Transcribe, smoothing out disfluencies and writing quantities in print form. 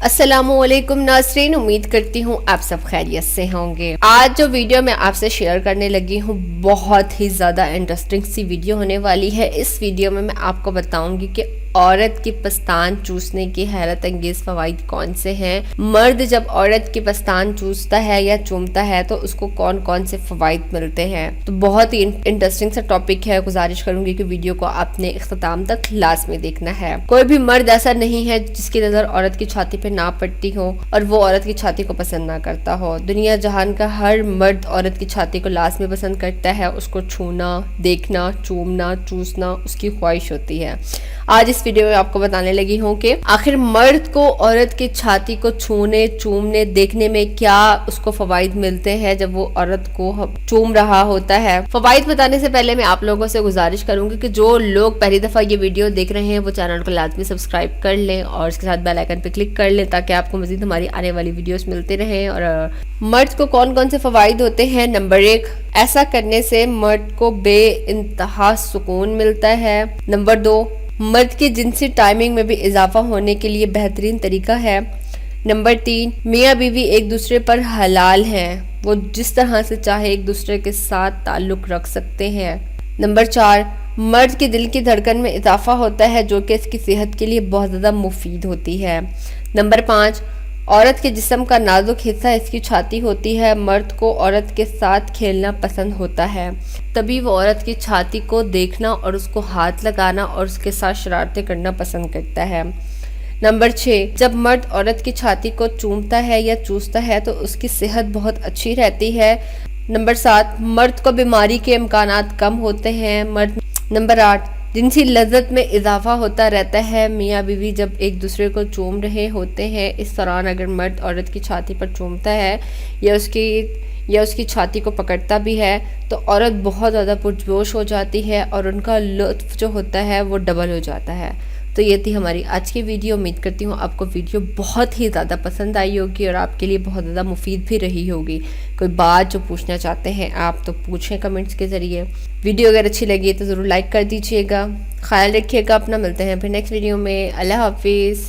अस्सलामु अलैकुम नाज़रीन, उम्मीद करती हूँ आप सब खैरियत से होंगे। आज जो वीडियो मैं आपसे शेयर करने लगी हूँ बहुत ही ज़्यादा इंटरेस्टिंग सी वीडियो होने वाली है। इस वीडियो में मैं आपको बताऊंगी कि औरत की पस्तान चूसने के हैरत अंगेज फवाइद कौन से हैं। मर्द जब औरत की पस्तान चूसता है या चूमता है तो उसको कौन कौन से फवाइद मिलते हैं। तो बहुत ही इंटरेस्टिंग सा टॉपिक है। गुजारिश करूंगी कि वीडियो को आपने इख्तिताम तक लास्ट में देखना है। कोई भी मर्द ऐसा नहीं है जिसकी नजर औरत की छाती पे ना पड़ती हो और वो औरत की छाती को पसंद ना करता हो। दुनिया जहान का हर मर्द औरत की छाती को लास्ट में पसंद करता है। उसको छूना, देखना, चूमना, चूसना उसकी ख्वाहिश होती है। आज इस वीडियो में आपको बताने लगी हूँ कि आखिर मर्द को औरत की छाती को छूने, चूमने, देखने में क्या उसको फवाइद मिलते हैं जब वो औरत को चूम रहा होता है। फवाइद बताने से पहले मैं आप लोगों से गुजारिश करूंगी कि जो लोग पहली दफा ये वीडियो देख रहे हैं वो चैनल को लाजमी सब्सक्राइब कर लें और इसके साथ बेल आइकन पे क्लिक कर लें ताकि आपको मजीद हमारी आने वाली वीडियोस मिलते रहें। और मर्द को कौन कौन से फवाइद होते हैं। नंबर 1, ऐसा करने से मर्द को बेइंतहा सुकून मिलता है। नंबर 2, मर्द की जिनसी टाइमिंग में भी इजाफा होने के लिए बेहतरीन तरीका है। नंबर 3, मियाँ बीवी एक दूसरे पर हलाल हैं, वो जिस तरह से चाहे एक दूसरे के साथ ताल्लुक़ रख सकते हैं। नंबर 4, मर्द के दिल की धड़कन में इजाफा होता है जो कि इसकी सेहत के लिए बहुत ज़्यादा मुफीद होती है। नंबर 5, औरत के जिस्म का नाजुक हिस्सा इसकी छाती होती है। मर्द को औरत के साथ खेलना पसंद होता है, तभी वो औरत की छाती को देखना और उसको हाथ लगाना और उसके साथ शरारतें करना पसंद करता है। नंबर 6, जब मर्द औरत की छाती को चूमता है या चूसता है तो उसकी सेहत बहुत अच्छी रहती है। नंबर 7, मर्द को बीमारी के इम्कानात कम होते हैं। नंबर 8, जिनसी लज्जत में इजाफा होता रहता है। मियाँ बीवी जब एक दूसरे को चूम रहे होते हैं इस दौरान अगर मर्द औरत की छाती पर चूमता है या उसकी छाती को पकड़ता भी है तो औरत बहुत ज़्यादा पुरजोश हो जाती है और उनका लुत्फ जो होता है वो डबल हो जाता है। तो ये थी हमारी आज की वीडियो। उम्मीद करती हूँ आपको वीडियो बहुत ही ज़्यादा पसंद आई होगी और आपके लिए बहुत ज़्यादा मुफीद भी रही होगी। कोई बात जो पूछना चाहते हैं आप तो पूछें कमेंट्स के ज़रिए। वीडियो अगर अच्छी लगी तो ज़रूर लाइक कर दीजिएगा। ख्याल रखिएगा अपना। मिलते हैं फिर नेक्स्ट वीडियो में। अल्लाह हाफिज़।